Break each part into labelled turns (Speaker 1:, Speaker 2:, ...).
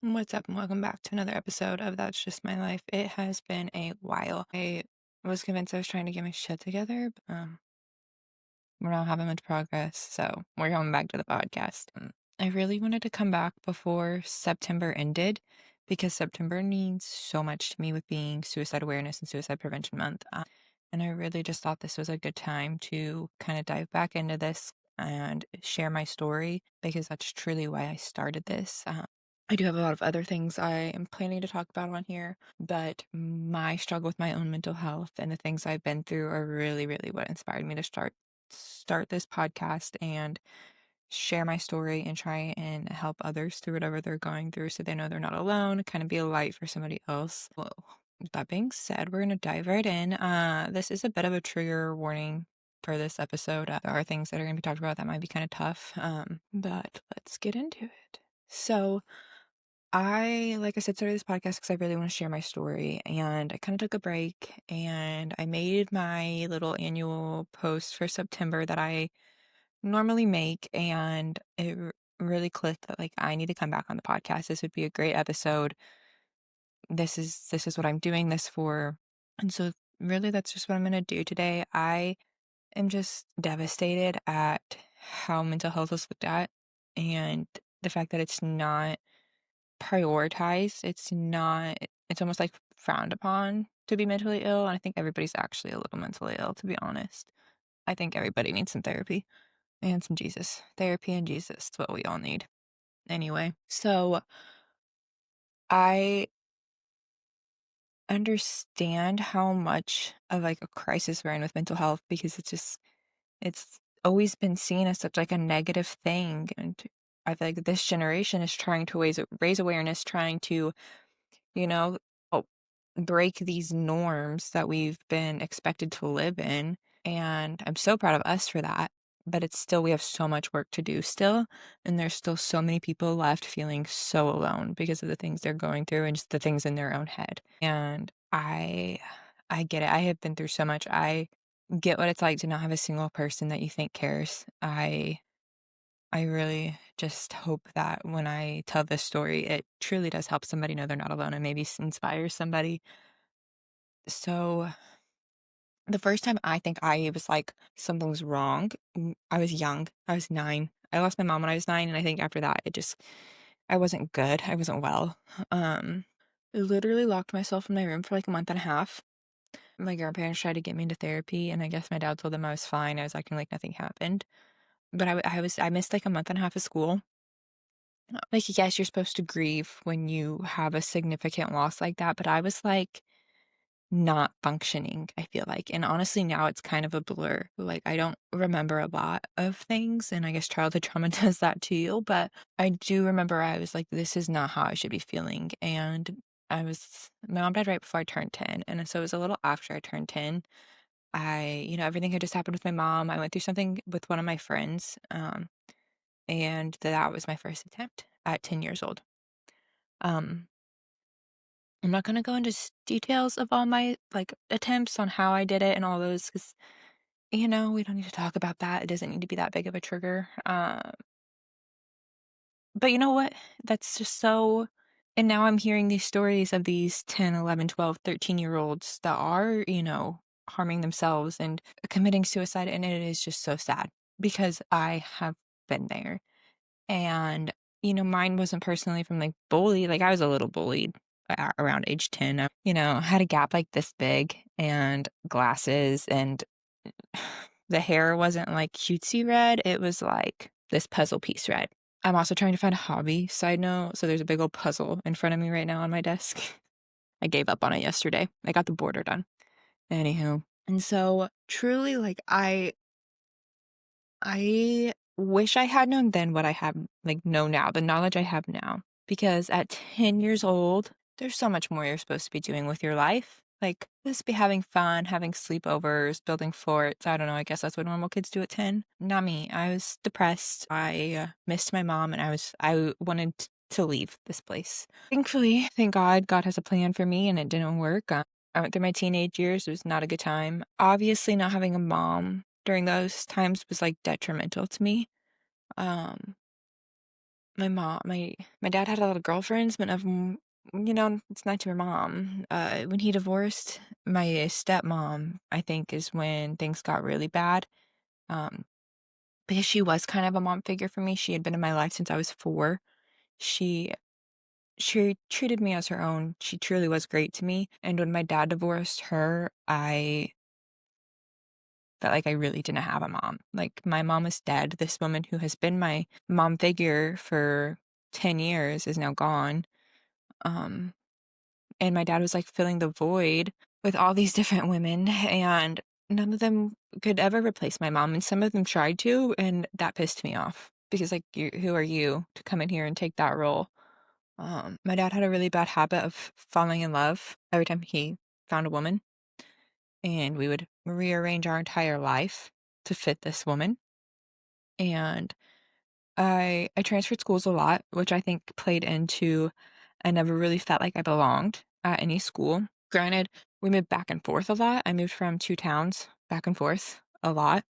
Speaker 1: What's up, and welcome back to another episode of That's Just My Life. It has been a while. I was convinced I was trying to get my shit together, but we're not having much progress, so we're coming back to the podcast. I really wanted to come back before September ended because September means so much to me with being Suicide Awareness and Suicide Prevention Month. And I really just thought this was a good time to kind of dive back into this and share my story because that's truly why I started this. I do have a lot of other things I am planning to talk about on here, but my struggle with my own mental health and the things I've been through are really, really what inspired me to start this podcast and share my story and try and help others through whatever they're going through so they know they're not alone, kind of be a light for somebody else. Well, that being said, we're going to dive right in. This is a bit of a trigger warning for this episode. There are things that are going to be talked about that might be kind of tough, but let's get into it. So, like I said, started this podcast because I really want to share my story. And I kind of took a break and I made my little annual post for September that I normally make. And really clicked that like I need to come back on the podcast. This would be a great episode. This is what I'm doing this for. And so really that's just what I'm gonna do today. I am just devastated at how mental health is looked at and the fact that it's not prioritized. It's almost like frowned upon to be mentally ill. And I think everybody's actually a little mentally ill, to be honest. I think everybody needs some therapy and some Jesus. Therapy and Jesus. It's what we all need. Anyway, so I understand how much of like a crisis we're in with mental health because it's always been seen as such like a negative thing. And I feel like this generation is trying to raise awareness, trying to you know, oh, break these norms that we've been expected to live in. And I'm so proud of us for that. But it's still, we have so much work to do still. And there's still so many people left feeling so alone because of the things they're going through and just the things in their own head. And I get it. I have been through so much. I get what it's like to not have a single person that you think cares. I really just hope that when I tell this story, it truly does help somebody know they're not alone and maybe inspires somebody. So, the first time I think I was like, something's wrong, I was young. I was 9. I lost my mom when I was 9, and I think after that, I wasn't good. I wasn't well. I literally locked myself in my room for like a month and a half. My grandparents tried to get me into therapy, and I guess my dad told them I was fine. I was acting like nothing happened. But I missed like a month and a half of school. Like, yes, you're supposed to grieve when you have a significant loss like that, but I was like not functioning, I feel like. And honestly, now it's kind of a blur. Like, I don't remember a lot of things, and I guess childhood trauma does that to you, but I do remember I was like, this is not how I should be feeling. And my mom died right before I turned 10. And so it was a little after I turned 10. Everything had just happened with my mom. I went through something with one of my friends. And that was my first attempt at 10 years old. Um, I'm not gonna go into details of all my like attempts on how I did it and all those because we don't need to talk about that. It doesn't need to be that big of a trigger. But you know what? That's just so. And now I'm hearing these stories of these 10, 11, 12, 13 year olds that are, harming themselves and committing suicide. And it is just so sad because I have been there. And, mine wasn't personally from like bully. Like I was a little bullied around age 10. Had a gap like this big and glasses and the hair wasn't like cutesy red. It was like this puzzle piece red. I'm also trying to find a hobby, side note. So there's a big old puzzle in front of me right now on my desk. I gave up on it yesterday. I got the border done. Anywho. And so truly like I wish I had known then what I have like know now, the knowledge I have now. Because at 10 years old, there's so much more you're supposed to be doing with your life. Like just be having fun, having sleepovers, building forts. I don't know. I guess that's what normal kids do at 10. Not me. I was depressed. I missed my mom and I wanted to leave this place. Thankfully, thank God, God has a plan for me and it didn't work. I went through my teenage years. It was not a good time. Obviously, not having a mom during those times was like detrimental to me. Um, my mom my dad had a lot of girlfriends, but none of 'em, it's not to her mom. When he divorced my stepmom, I think is when things got really bad, um, because she was kind of a mom figure for me. She had been in my life since I was 4. She she treated me as her own. She truly was great to me, and when my dad divorced her, I felt like I really didn't have a mom. Like, my mom is dead. This woman who has been my mom figure for 10 years is now gone. Um, and my dad was, like, filling the void with all these different women, and none of them could ever replace my mom, and some of them tried to, and that pissed me off because, like, who are you to come in here and take that role? My dad had a really bad habit of falling in love every time he found a woman, and we would rearrange our entire life to fit this woman. And I transferred schools a lot, which I think played into I never really felt like I belonged at any school. Granted, we moved back and forth a lot. I moved from 2 towns back and forth a lot,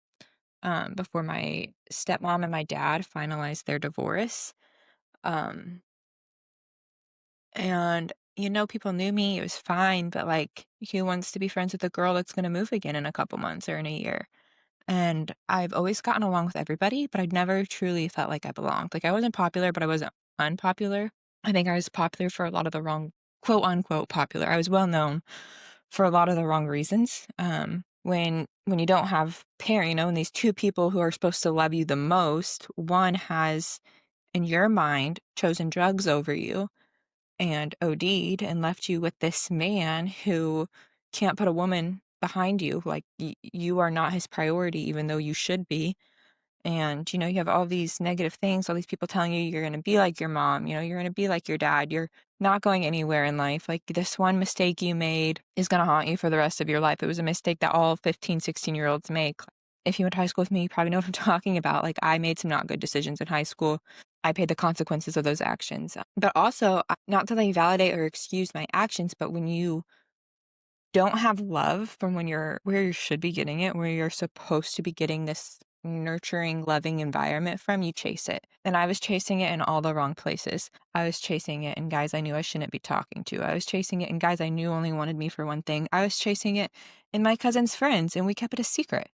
Speaker 1: before my stepmom and my dad finalized their divorce. Um, and, people knew me, it was fine, but, like, who wants to be friends with a girl that's gonna move again in a couple months or in a year? And I've always gotten along with everybody, but I'd never truly felt like I belonged. Like, I wasn't popular, but I wasn't unpopular. I think I was popular for a lot of the wrong quote, unquote, popular. I was well known for a lot of the wrong reasons. When you don't have and these 2 people who are supposed to love you the most, one has, in your mind, chosen drugs over you and OD'd and left you with this man who can't put a woman behind you. Like, you are not his priority, even though you should be. And, you have all these negative things, all these people telling you you're going to be like your mom, you're going to be like your dad. You're not going anywhere in life. Like, this one mistake you made is going to haunt you for the rest of your life. It was a mistake that all 15, 16-year-olds make. If you went to high school with me, you probably know what I'm talking about. Like, I made some not good decisions in high school. I paid the consequences of those actions. But also, not to like validate or excuse my actions, but when you don't have love from when you're where you should be getting it, where you're supposed to be getting this nurturing, loving environment from, you chase it. And I was chasing it in all the wrong places. I was chasing it in guys I knew I shouldn't be talking to. I was chasing it in guys I knew only wanted me for one thing. I was chasing it in my cousin's friends, and we kept it a secret.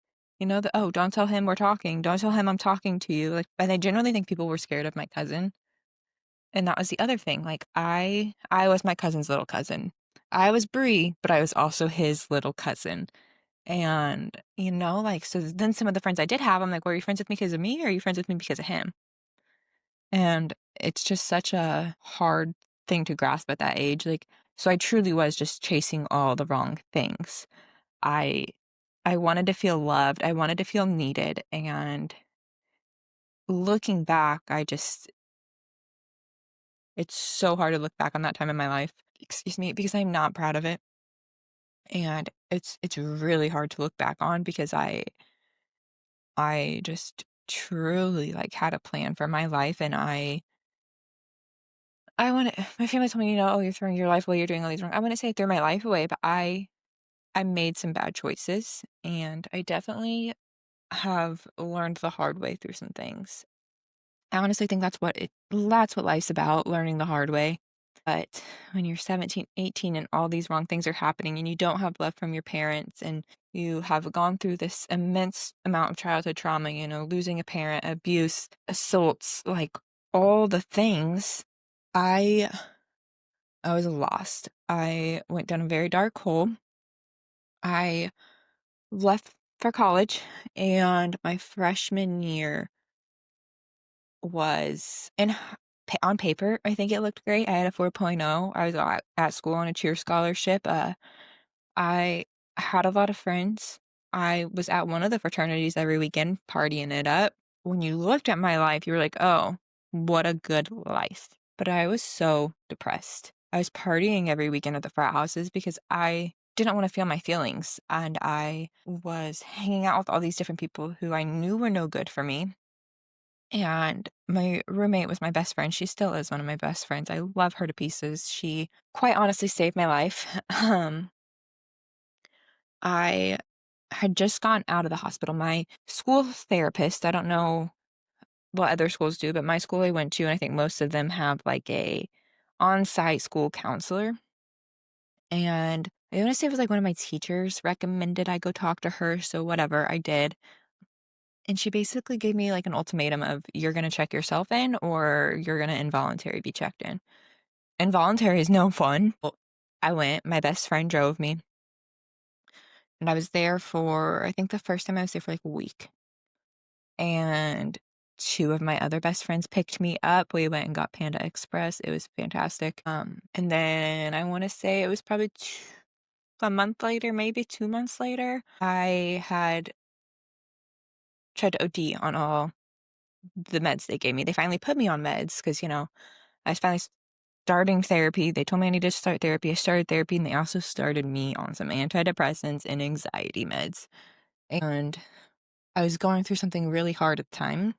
Speaker 1: Oh, don't tell him we're talking. Don't tell him I'm talking to you. Like, and I generally think people were scared of my cousin. And that was the other thing, like, I was my cousin's little cousin. I was Brie, but I was also his little cousin, and, like, so then some of the friends I did have, I'm like, "Well, are you friends with me because of me, or are you friends with me because of him?" And it's just such a hard thing to grasp at that age, like, so I truly was just chasing all the wrong things. I I wanted to feel loved, I wanted to feel needed, and looking back, it's so hard to look back on that time in my life, excuse me, because I'm not proud of it, and it's really hard to look back on because I just truly, like, had a plan for my life, and I wanna my family told me, "Oh, you're throwing your life away, you're doing all these wrong." I wouldn't say I threw my life away, but I made some bad choices, and I definitely have learned the hard way through some things. I honestly think that's what life's about, learning the hard way. But when you're 17, 18, and all these wrong things are happening and you don't have love from your parents and you have gone through this immense amount of childhood trauma, losing a parent, abuse, assaults, like all the things, I I was lost. I went down a very dark hole. I left for college, and my freshman year was on paper, I think it looked great. I had a 4.0. I was at school on a cheer scholarship. I had a lot of friends. I was at one of the fraternities every weekend, partying it up. When you looked at my life, you were like, "Oh, what a good life." But I was so depressed. I was partying every weekend at the frat houses because I didn't want to feel my feelings. And I was hanging out with all these different people who I knew were no good for me. And my roommate was my best friend. She still is one of my best friends. I love her to pieces. She quite honestly saved my life. I had just gotten out of the hospital. My school therapist, I don't know well, other schools do, but my school I went to, and I think most of them have like a on-site school counselor. And I wanna say it was like one of my teachers recommended I go talk to her, so whatever, I did. And she basically gave me like an ultimatum of you're gonna check yourself in or you're gonna involuntary be checked in. Involuntary is no fun. Well, I went, my best friend drove me, and I was there for I think the first time I was there for like a week. And two of my other best friends picked me up. We went and got Panda Express. It was fantastic. And then I want to say it was probably a month later, maybe 2 months later, I had tried to OD on all the meds they gave me. They finally put me on meds because, I was finally starting therapy. They told me I needed to start therapy. I started therapy, and they also started me on some antidepressants and anxiety meds. And I was going through something really hard at the time.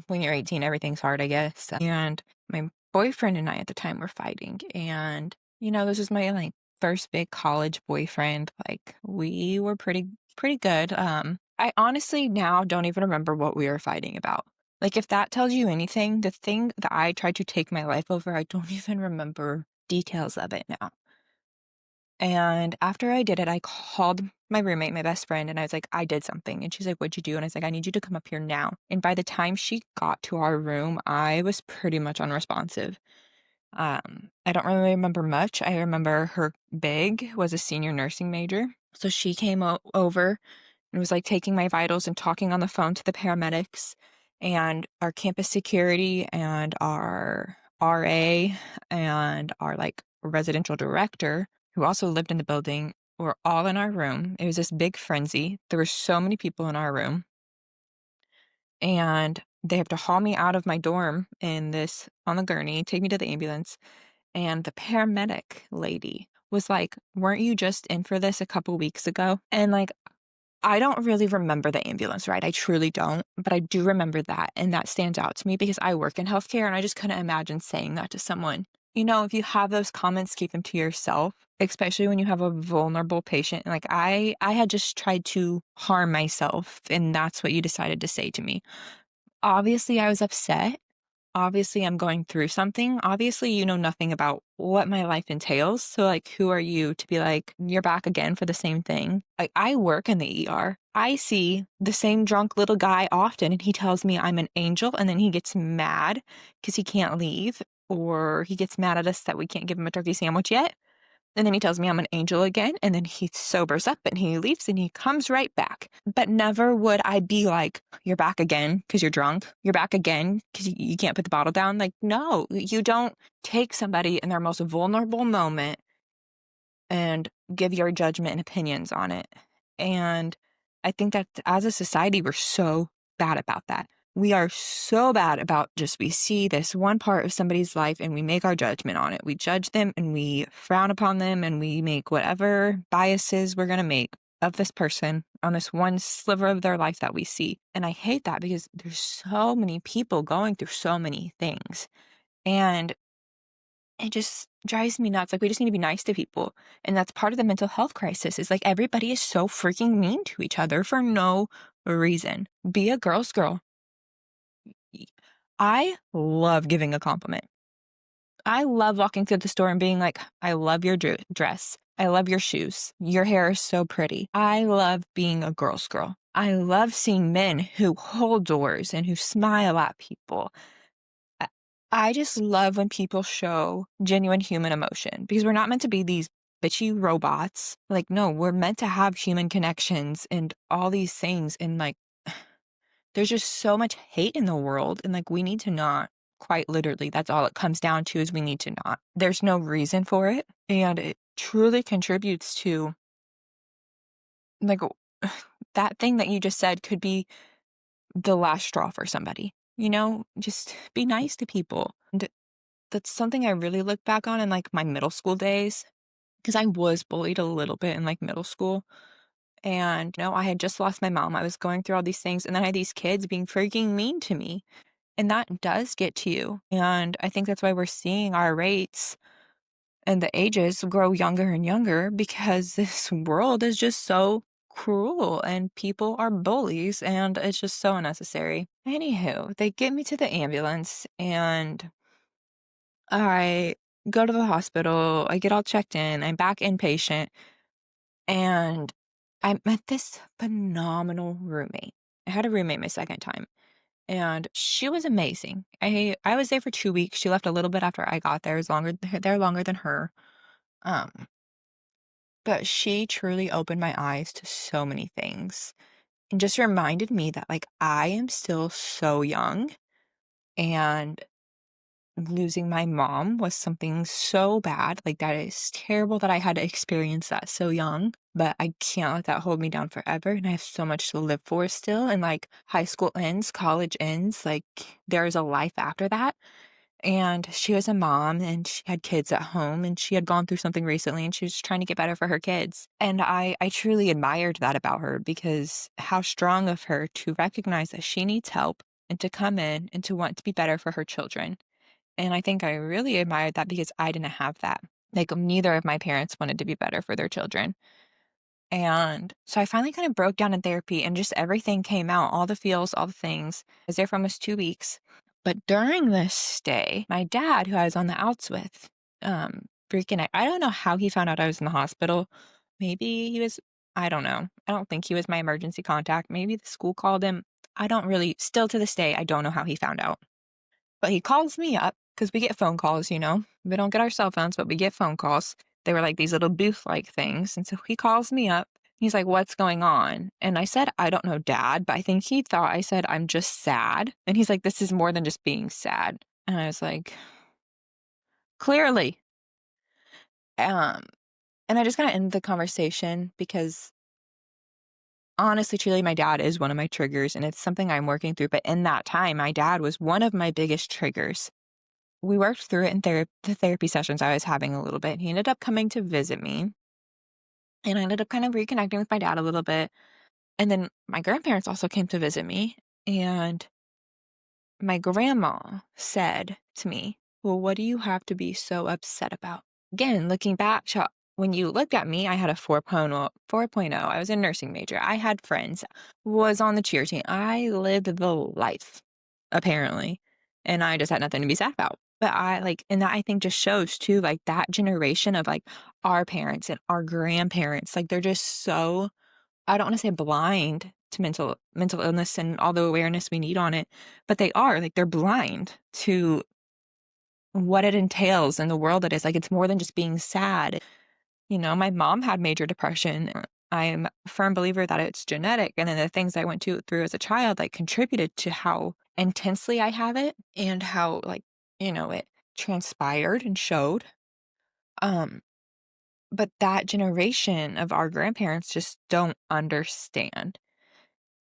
Speaker 1: When you're 18, everything's hard, I guess. And my boyfriend and I at the time were fighting. And, this was my like first big college boyfriend. Like we were pretty good. I honestly now don't even remember what we were fighting about. Like if that tells you anything, the thing that I tried to take my life over, I don't even remember details of it now. And after I did it, I called my roommate, my best friend, and I was like, I did something. And she's like, What'd you do? And I was like, I need you to come up here now. And by the time she got to our room, I was pretty much unresponsive. I don't really remember much. I remember her big was a senior nursing major. So she came over and was like taking my vitals and talking on the phone to the paramedics and our campus security and our RA and our like residential director who also lived in the building were all in our room. It was this big frenzy. There were so many people in our room, and they have to haul me out of my dorm in this on the gurney, take me to the ambulance. And the paramedic lady was like, Weren't you just in for this a couple weeks ago? And like, I don't really remember the ambulance ride. I truly don't, but I do remember that. And that stands out to me because I work in healthcare and I just couldn't imagine saying that to someone. If you have those comments, keep them to yourself, especially when you have a vulnerable patient. Like I had just tried to harm myself, and that's what you decided to say to me. Obviously, I was upset. Obviously, I'm going through something. Obviously, you know nothing about what my life entails. So, like, who are you to be like, you're back again for the same thing? Like, I work in the ER. I see the same drunk little guy often, and he tells me I'm an angel, and then he gets mad because he can't leave, or he gets mad at us that we can't give him a turkey sandwich yet. And then he tells me I'm an angel again, and then he sobers up and he leaves and he comes right back. But never would I be like, You're back again because you're drunk. You're back again because you can't put the bottle down. Like, no, you don't take somebody in their most vulnerable moment and give your judgment and opinions on it. And I think that as a society, we're so bad about that. We are so bad about just we see this one part of somebody's life and we make our judgment on it. We judge them and we frown upon them and we make whatever biases we're going to make of this person on this one sliver of their life that we see. And I hate that because there's so many people going through so many things. And it just drives me nuts. Like, we just need to be nice to people. And that's part of the mental health crisis is like everybody is so freaking mean to each other for no reason. Be a girl's girl. I love giving a compliment. I love walking through the store and being like, I love your dress. I love your shoes. Your hair is so pretty. I love being a girl's girl. I love seeing men who hold doors and who smile at people. I I just love when people show genuine human emotion because we're not meant to be these bitchy robots. Like, no, we're meant to have human connections and all these things. And like, there's just so much hate in the world. And like, we need to not quite literally, that's all it comes down to is we need to not. There's no reason for it. And it truly contributes to like that thing that you just said could be the last straw for somebody. Just be nice to people. And that's something I really look back on in like my middle school days because I was bullied a little bit in like middle school. And I had just lost my mom. I was going through all these things, and then I had these kids being freaking mean to me. And that does get to you. And I think that's why we're seeing our rates and the ages grow younger and younger because this world is just so cruel and people are bullies and it's just so unnecessary. Anywho, they get me to the ambulance and I go to the hospital. I get all checked in. I'm back inpatient and I met this phenomenal roommate. I had a roommate my second time and she was amazing. I was there for 2 weeks. She left a little bit after I got there. It was longer than her. Um, but she truly opened my eyes to so many things and just reminded me that like I am still so young and losing my mom was something so bad. Like that is terrible that I had to experience that so young, but I can't let that hold me down forever. And I have so much to live for still. And like high school ends, college ends, like there's a life after that. And she was a mom and she had kids at home and she had gone through something recently and she was trying to get better for her kids. And I truly admired that about her because how strong of her to recognize that she needs help and to come in and to want to be better for her children. And I think I really admired that because I didn't have that. Like neither of my parents wanted to be better for their children. And so I finally kind of broke down in therapy and just everything came out, all the feels, all the things. I was there for almost 2 weeks. But during this stay, my dad, who I was on the outs with, freaking I don't know how he found out I was in the hospital. Maybe he was, I don't know. I don't think he was my emergency contact. Maybe the school called him. I don't really, still to this day, I don't know how he found out. But he calls me up because we get phone calls, you know. We don't get our cell phones, but we get phone calls. They were like these little booth-like things. And so he calls me up. He's like, "What's going on?" And I said, "I don't know, Dad," but I think he thought I said, "I'm just sad." And he's like, "This is more than just being sad." And I was like, "Clearly." Um, and I just kind of ended the conversation because honestly, truly, my dad is one of my triggers and it's something I'm working through. But in that time, my dad was one of my biggest triggers. We worked through it in the therapy sessions I was having a little bit. He ended up coming to visit me, and I ended up kind of reconnecting with my dad a little bit. And then my grandparents also came to visit me, and my grandma said to me, "Well, what do you have to be so upset about?" Again, looking back, when you looked at me, I had a 4.0. 4.0. I was a nursing major. I had friends, was on the cheer team. I lived the life, apparently. And I just had nothing to be sad about. But I like, and that I think just shows too, like that generation of like our parents and our grandparents, like they're just so, I don't want to say blind to mental illness and all the awareness we need on it, but they are like they're blind to what it entails in the world it is. Like, it's more than just being sad. You know, my mom had major depression. I'm a firm believer that it's genetic. And then the things I went through as a child, like, contributed to how intensely I have it and how, like, it transpired and showed. Um, but that generation of our grandparents just don't understand.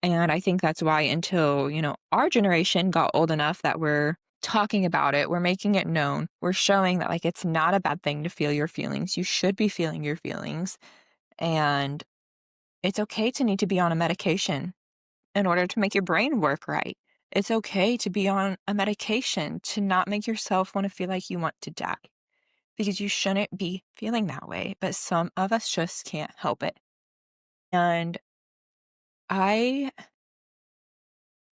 Speaker 1: And I think that's why until, our generation got old enough that we're talking about it, we're making it known, we're showing that like it's not a bad thing to feel your feelings. You should be feeling your feelings. And it's okay to need to be on a medication in order to make your brain work right. It's okay to be on a medication to not make yourself want to feel like you want to die because you shouldn't be feeling that way. But some of us just can't help it. And I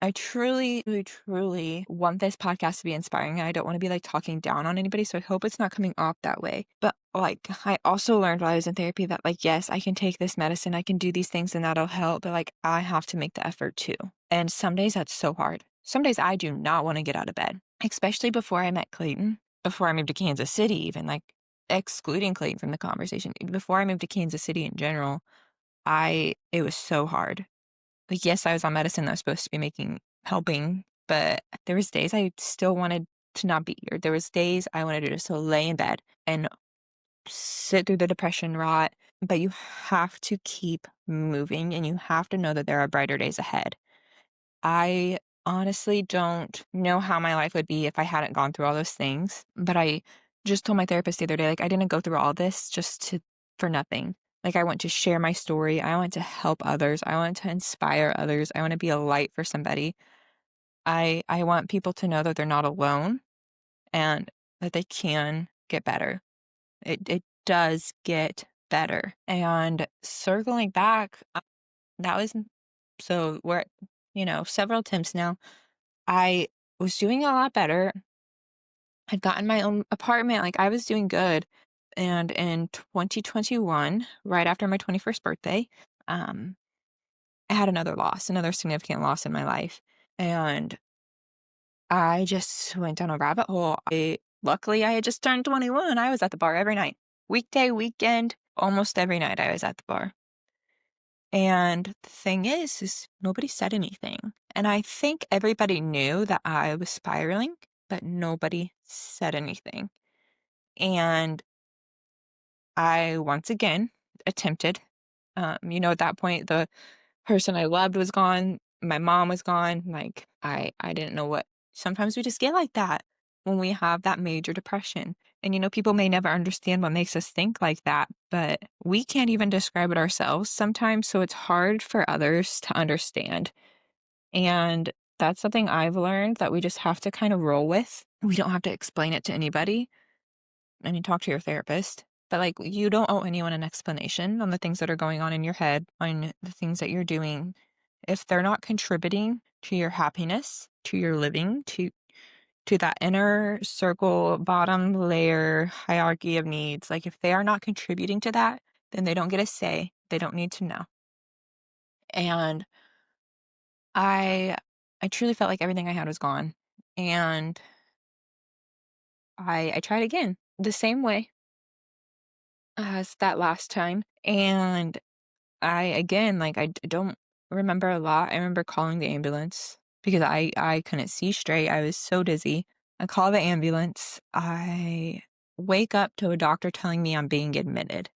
Speaker 1: I truly, truly, truly want this podcast to be inspiring. I don't want to be like talking down on anybody. So I hope it's not coming off that way. But like, I also learned while I was in therapy that, like, yes, I can take this medicine, I can do these things and that'll help. But like, I have to make the effort too. And some days that's so hard. Some days I do not want to get out of bed, especially before I met Clayton, before I moved to Kansas City, even like excluding Clayton from the conversation. Before I moved to Kansas City in general, it was so hard. Like, yes, I was on medicine that was supposed to be helping, but there was days I still wanted to not be here. There was days I wanted to just lay in bed and sit through the depression rot, but you have to keep moving and you have to know that there are brighter days ahead. I honestly don't know how my life would be if I hadn't gone through all those things, but I just told my therapist the other day, like, I didn't go through all this for nothing. Like, I want to share my story. I want to help others. I want to inspire others. I want to be a light for somebody. I want people to know that they're not alone and that they can get better. It does get better. And circling back, That was so we're, several attempts now. I was doing a lot better. I'd gotten my own apartment, like, I was doing good, and in 2021, right after my 21st birthday, um, I had another loss, another significant loss in my life, and I just went down a rabbit hole. Luckily, I had just turned 21. I was at the bar every night. Weekday, weekend, almost every night I was at the bar. And the thing is nobody said anything. And I think everybody knew that I was spiraling, but nobody said anything. And I once again attempted. At that point, the person I loved was gone. My mom was gone. Like I didn't know what. Sometimes we just get like that when we have that major depression. And people may never understand what makes us think like that, but we can't even describe it ourselves sometimes. So it's hard for others to understand. And that's something I've learned that we just have to kind of roll with. We don't have to explain it to anybody. I mean, talk to your therapist, but like you don't owe anyone an explanation on the things that are going on in your head, on the things that you're doing. If they're not contributing to your happiness, to your living, to that inner circle, bottom layer hierarchy of needs, like if they are not contributing to that, then they don't get a say. They don't need to know. And I I truly felt like everything I had was gone. And I tried again the same way as that last time. And I again, like, don't remember a lot. I remember calling the ambulance because I couldn't see straight. I was so dizzy. I call the ambulance. I wake up to a doctor telling me I'm being admitted.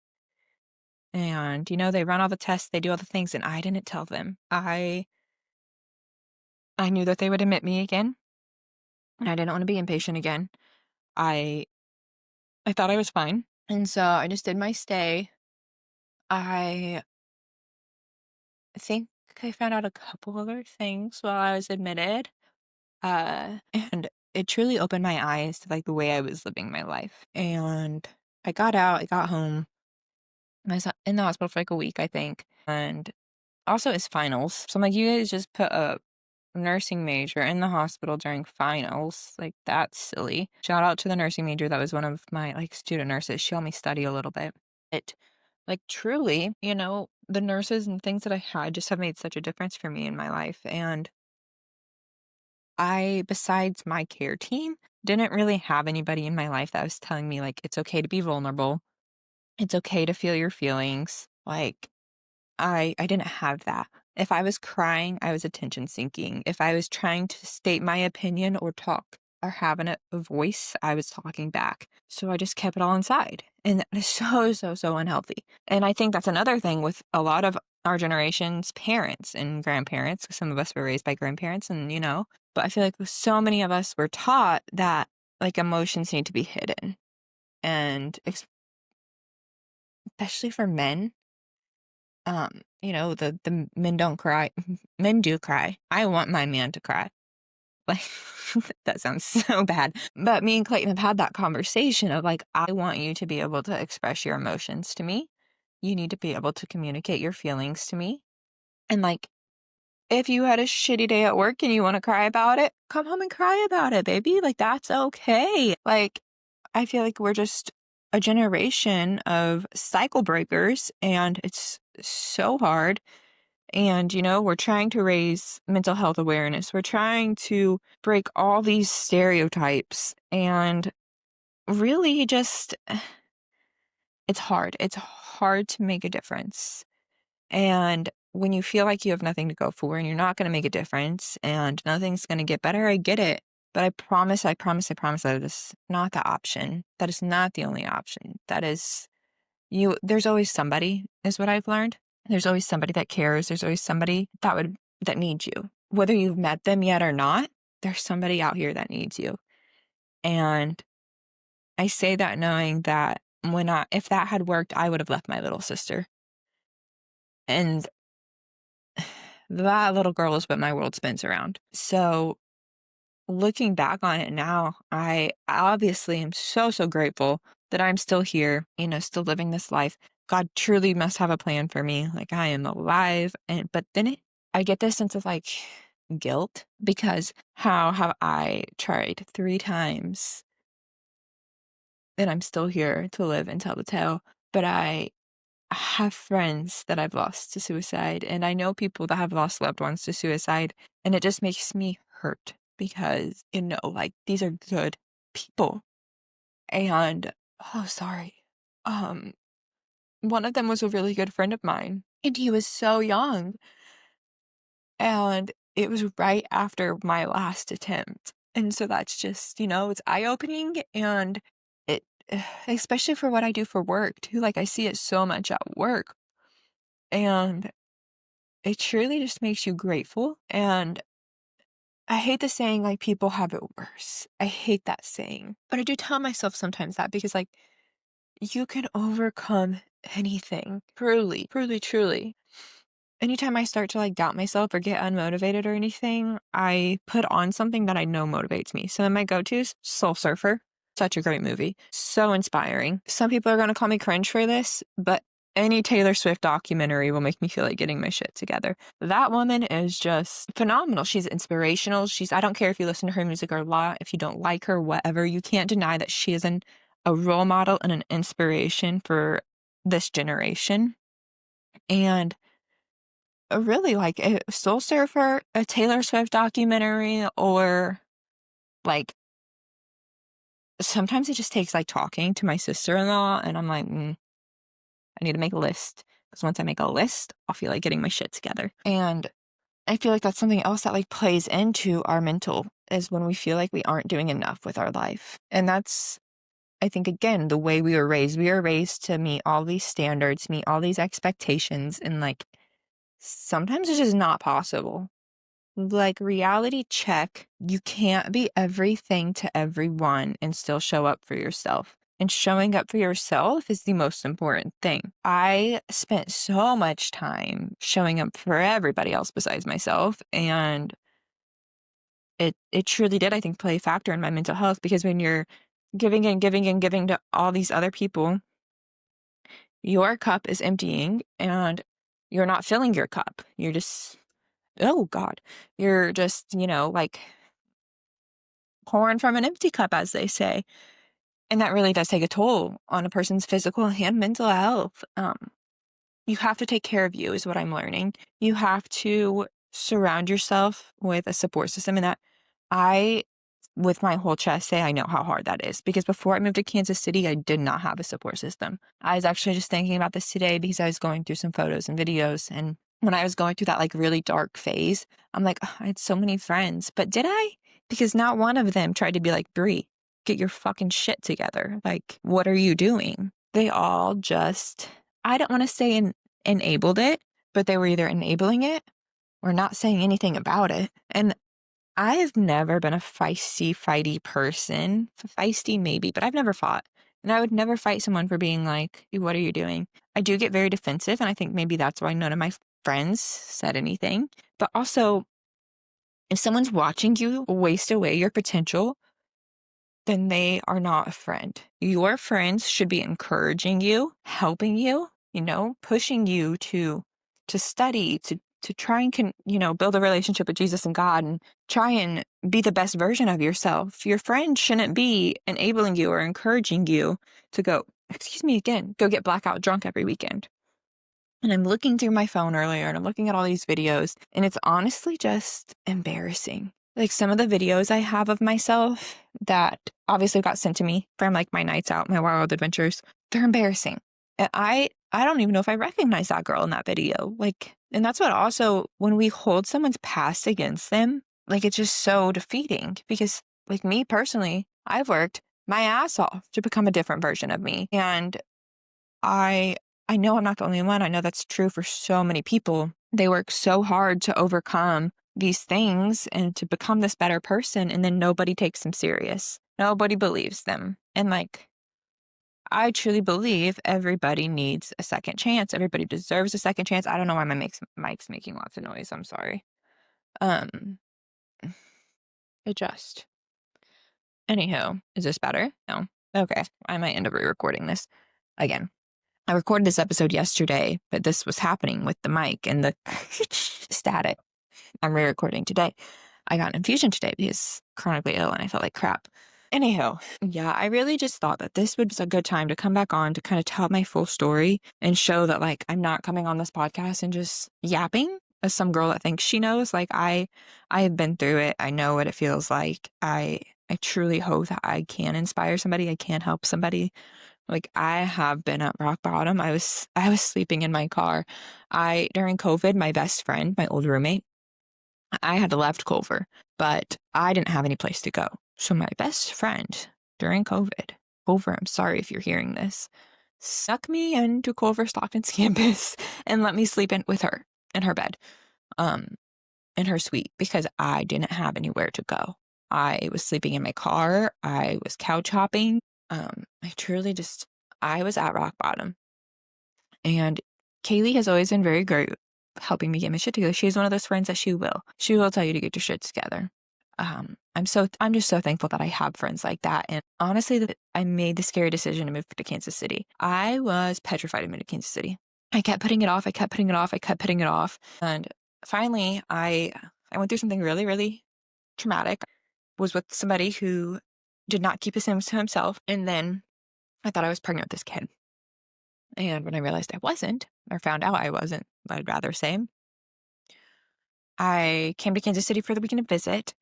Speaker 1: And, they run all the tests, they do all the things, and I didn't tell them. I knew that they would admit me again, and I didn't want to be inpatient again. I I thought I was fine. And so I just did my stay. I think I found out a couple other things while I was admitted. And it truly opened my eyes to like the way I was living my life. And I got out, I got home. I was in the hospital for like a week, I think. And also it's finals. So I'm like, you guys just put a nursing major in the hospital during finals. Like that's silly. Shout out to the nursing major. That was one of my like student nurses. She helped me study a little bit. It like truly, the nurses and things that I had just have made such a difference for me in my life. And besides my care team, didn't really have anybody in my life that was telling me, like, it's okay to be vulnerable. It's okay to feel your feelings. Like, I didn't have that. If I was crying, I was attention seeking. If I was trying to state my opinion or talk or having a voice, I was talking back. So I just kept it all inside. And that is so, so, so unhealthy. And I think that's another thing with a lot of our generation's parents and grandparents. 'Cause some of us were raised by grandparents and, but I feel like so many of us were taught that like emotions need to be hidden. And especially for men, the men don't cry. Men do cry. I want my man to cry. Like that sounds so bad. But me and Clayton have had that conversation of like, I want you to be able to express your emotions to me. You need to be able to communicate your feelings to me. And like, if you had a shitty day at work and you want to cry about it, come home and cry about it, baby. Like, that's okay. Like, I feel like we're just a generation of cycle breakers and it's so hard. And, we're trying to raise mental health awareness. We're trying to break all these stereotypes and really just, it's hard. It's hard to make a difference. And when you feel like you have nothing to go for and you're not going to make a difference and nothing's going to get better, I get it. But I promise that is not the option. That is not the only option. That is there's always somebody, is what I've learned. There's always somebody that cares. There's always somebody that needs you. Whether you've met them yet or not, there's somebody out here that needs you. And I say that knowing that if that had worked, I would have left my little sister. And that little girl is what my world spins around. So looking back on it now, I obviously am so, so grateful that I'm still here, still living this life. God truly must have a plan for me. Like, I am alive. But then I get this sense of like guilt because how have I tried 3 times and I'm still here to live and tell the tale? But I have friends that I've lost to suicide, and I know people that have lost loved ones to suicide, and it just makes me hurt because, like, these are good people. And, oh, sorry. Um, One of them was a really good friend of mine, and he was so young, and it was right after my last attempt. And so that's just, it's eye-opening, and it especially for what I do for work too, like, I see it so much at work, and it truly just makes you grateful. And I hate the saying, like, people have it worse. I hate that saying. But I do tell myself sometimes that because, like, you can overcome anything. Truly, truly, truly. Anytime I start to like doubt myself or get unmotivated or anything, I put on something that I know motivates me. So then my go-to is Soul Surfer. Such a great movie. So inspiring. Some people are going to call me cringe for this, but any Taylor Swift documentary will make me feel like getting my shit together. That woman is just phenomenal. She's inspirational. I don't care if you listen to her music or not, if you don't like her, whatever, you can't deny that she is a role model and an inspiration for this generation. And really, like, a Soul Surfer, a Taylor Swift documentary, or, like, sometimes it just takes, like, talking to my sister-in-law, and I'm like, I need to make a list, because once I make a list, I'll feel like getting my shit together. And I feel like that's something else that, like, plays into our mental, is when we feel like we aren't doing enough with our life. And that's, I think, again, the way we were raised. We were raised to meet all these standards, meet all these expectations, and, like, sometimes it's just not possible. Like, reality check, you can't be everything to everyone and still show up for yourself. And showing up for yourself is the most important thing. I spent so much time showing up for everybody else besides myself, and it truly did, I think, play a factor in my mental health, because when you're giving and giving and giving to all these other people, your cup is emptying and you're not filling your cup. You're just, oh God, you're just, like, pouring from an empty cup, as they say. And that really does take a toll on a person's physical and mental health. You have to take care of you, is what I'm learning. You have to surround yourself with a support system. And that I, with my whole chest, say I know how hard that is, because before I moved to Kansas City, I did not have a support system. I was actually just thinking about this today because I was going through some photos and videos. And when I was going through that like really dark phase, I'm like, "Ugh, I had so many friends, but did I?" Because not one of them tried to be like, "Bree, get your fucking shit together. Like, what are you doing?" They all just, I don't want to say enabled it, but they were either enabling it or not saying anything about it. And I've never been a fighty person. Feisty maybe, but I've never fought. And I would never fight someone for being like, "What are you doing?" I do get very defensive, and I think maybe that's why none of my friends said anything. But also, if someone's watching you waste away your potential, then they are not a friend. Your friends should be encouraging you, helping you, pushing you to study, to try and build a relationship with Jesus and God, and try and be the best version of yourself. Your friend shouldn't be enabling you or encouraging you to go, excuse me again, go get blackout drunk every weekend. And I'm looking through my phone earlier and I'm looking at all these videos, and it's honestly just embarrassing. Like, some of the videos I have of myself that obviously got sent to me from like my nights out, my wild adventures, they're embarrassing. And I don't even know if I recognize that girl in that video. Like, and that's what also, when we hold someone's past against them, like, it's just so defeating, because like me personally, I've worked my ass off to become a different version of me. And I I know I'm not the only one. I know that's true for so many people. They work so hard to overcome these things and to become this better person, and then nobody takes them serious. Nobody believes them. And like, I truly believe everybody needs a second chance. Everybody deserves a second chance. I don't know why my mic's making lots of noise. I'm sorry. Um, adjust. Anywho, is this better? No. Okay. I might end up re-recording this again. I recorded this episode yesterday, but this was happening with the mic and the static. I'm re-recording today. I got an infusion today because chronically ill and I felt like crap. Anyhow, yeah, I really just thought that this was a good time to come back on to kind of tell my full story and show that, like, I'm not coming on this podcast and just yapping as some girl that thinks she knows. Like, I have been through it. I know what it feels like. I truly hope that I can inspire somebody. I can help somebody. Like, I have been at rock bottom. I was sleeping in my car. During COVID, my best friend, my old roommate, I had left Culver, but I didn't have any place to go. So my best friend during COVID, Culver, I'm sorry if you're hearing this, snuck me into Culver Stockton's campus and let me sleep with her in her bed, um, in her suite, because I didn't have anywhere to go. I was sleeping in my car. I was couch hopping. I truly I was at rock bottom. And Kaylee has always been very great helping me get my shit together. She's one of those friends that she will tell you to get your shit together. I'm just so thankful that I have friends like that. And honestly, that I made the scary decision to move to Kansas City. I was petrified to move to Kansas City. I kept putting it off. I kept putting it off. I kept putting it off. And finally, I went through something really, really traumatic. Was with somebody who did not keep his name to himself. And then I thought I was pregnant with this kid. And when I realized I wasn't, or found out I wasn't, I'd rather say, I came to Kansas City for the weekend to visit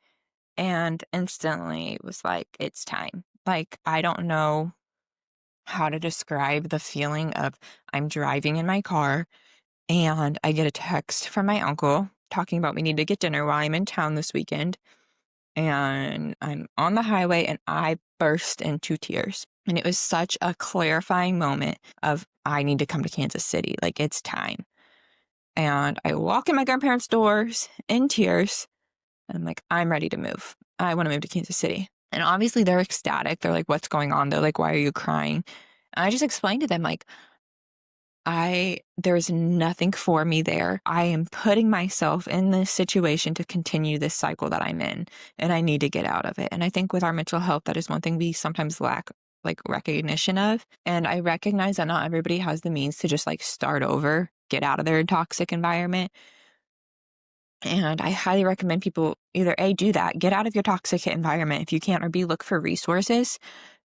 Speaker 1: and instantly was like, it's time. Like, I don't know how to describe the feeling of I'm driving in my car and I get a text from my uncle talking about we need to get dinner while I'm in town this weekend. And I'm on the highway and I burst into tears. And it was such a clarifying moment of I need to come to Kansas City. Like, it's time. And I walk in my grandparents' doors in tears. And I'm like, I'm ready to move. I want to move to Kansas City. And obviously they're ecstatic. They're like, what's going on? They're like, why are you crying? And I just explained to them, like, there's nothing for me there. I am putting myself in this situation to continue this cycle that I'm in, and I need to get out of it. And I think with our mental health, that is one thing we sometimes lack, like, recognition of. And I recognize that not everybody has the means to just, like, start over, get out of their toxic environment. And I highly recommend people either A, do that, get out of your toxic environment if you can, or B, look for resources.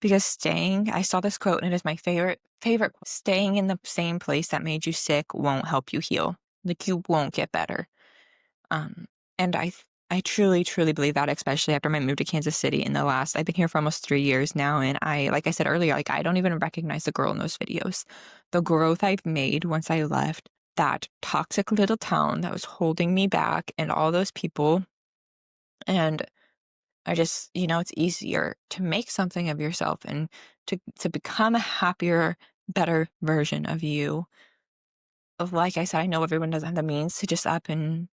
Speaker 1: Because I saw this quote and it is my favorite quote. Staying in the same place that made you sick won't help you heal. Like, you won't get better. And I truly, truly believe that, especially after my move to Kansas City I've been here for almost 3 years now. And like I said earlier, like, I don't even recognize the girl in those videos. The growth I've made once I left that toxic little town that was holding me back and all those people. And I just, it's easier to make something of yourself and to become a happier, better version of you. Like I said, I know everyone doesn't have the means to just up and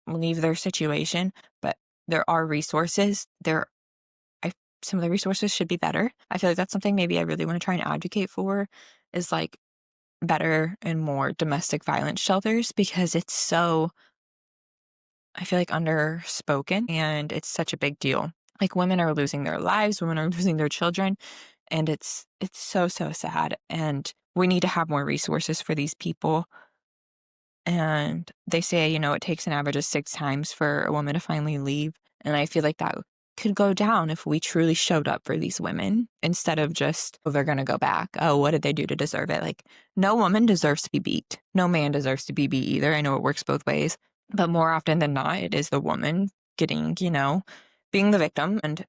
Speaker 1: leave their situation, but there are resources. Some of the resources should be better. I feel like that's something maybe I really want to try and advocate for, is like better and more domestic violence shelters, because it's so, I feel like, underspoken and it's such a big deal. Like, women are losing their lives, women are losing their children, and it's so, so sad. And we need to have more resources for these people. And they say, it takes an average of 6 times for a woman to finally leave. And I feel like that could go down if we truly showed up for these women instead of just, oh, they're going to go back. Oh, what did they do to deserve it? Like, no woman deserves to be beat. No man deserves to be beat either. I know it works both ways, but more often than not, it is the woman getting, being the victim. And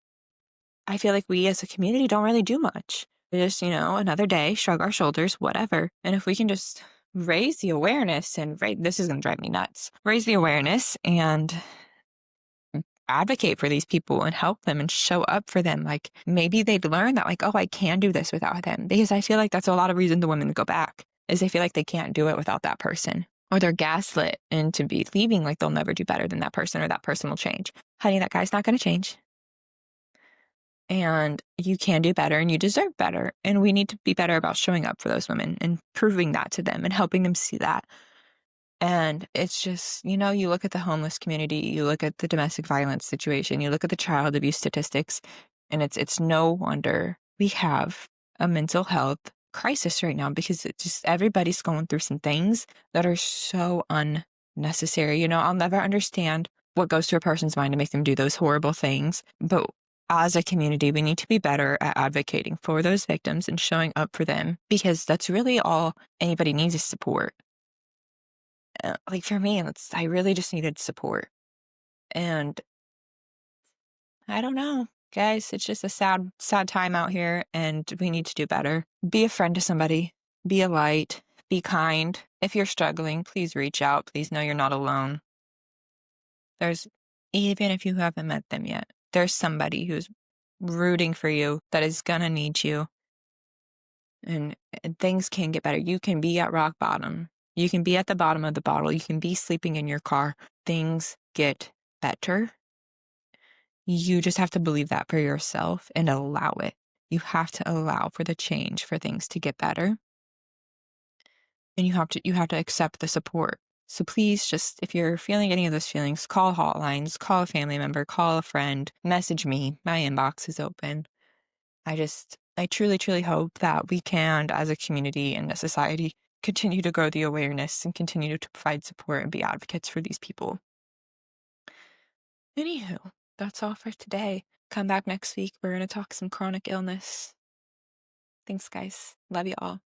Speaker 1: I feel like we as a community don't really do much. We just, another day, shrug our shoulders, whatever. And if we can just raise the awareness this is going to drive me nuts, raise the awareness and advocate for these people and help them and show up for them. Like, maybe they'd learn that, like, oh, I can do this without them. Because I feel like that's a lot of reason the women go back, is they feel like they can't do it without that person. Or they're gaslit into believing like they'll never do better than that person, or that person will change. Honey, that guy's not going to change. And you can do better and you deserve better. And we need to be better about showing up for those women and proving that to them and helping them see that. And it's just, you look at the homeless community, you look at the domestic violence situation, you look at the child abuse statistics, and it's no wonder we have a mental health crisis right now because it just everybody's going through some things that are so unnecessary. I'll never understand what goes through a person's mind to make them do those horrible things. But as a community, we need to be better at advocating for those victims and showing up for them because that's really all anybody needs is support. Like for me, I really just needed support. And I don't know, guys, it's just a sad, sad time out here and we need to do better. Be a friend to somebody, be a light, be kind. If you're struggling, please reach out. Please know you're not alone. There's, even if you haven't met them yet, there's somebody who's rooting for you that is gonna need you. And things can get better. You can be at rock bottom. You can be at the bottom of the bottle. You can be sleeping in your car. Things get better. You just have to believe that for yourself and allow it. You have to allow for the change for things to get better. And you have to accept the support. So please just, if you're feeling any of those feelings, call hotlines, call a family member, call a friend, message me. My inbox is open. I truly, truly hope that we can, as a community and a society, continue to grow the awareness and continue to provide support and be advocates for these people. Anywho, that's all for today. Come back next week. We're going to talk some chronic illness. Thanks, guys. Love you all.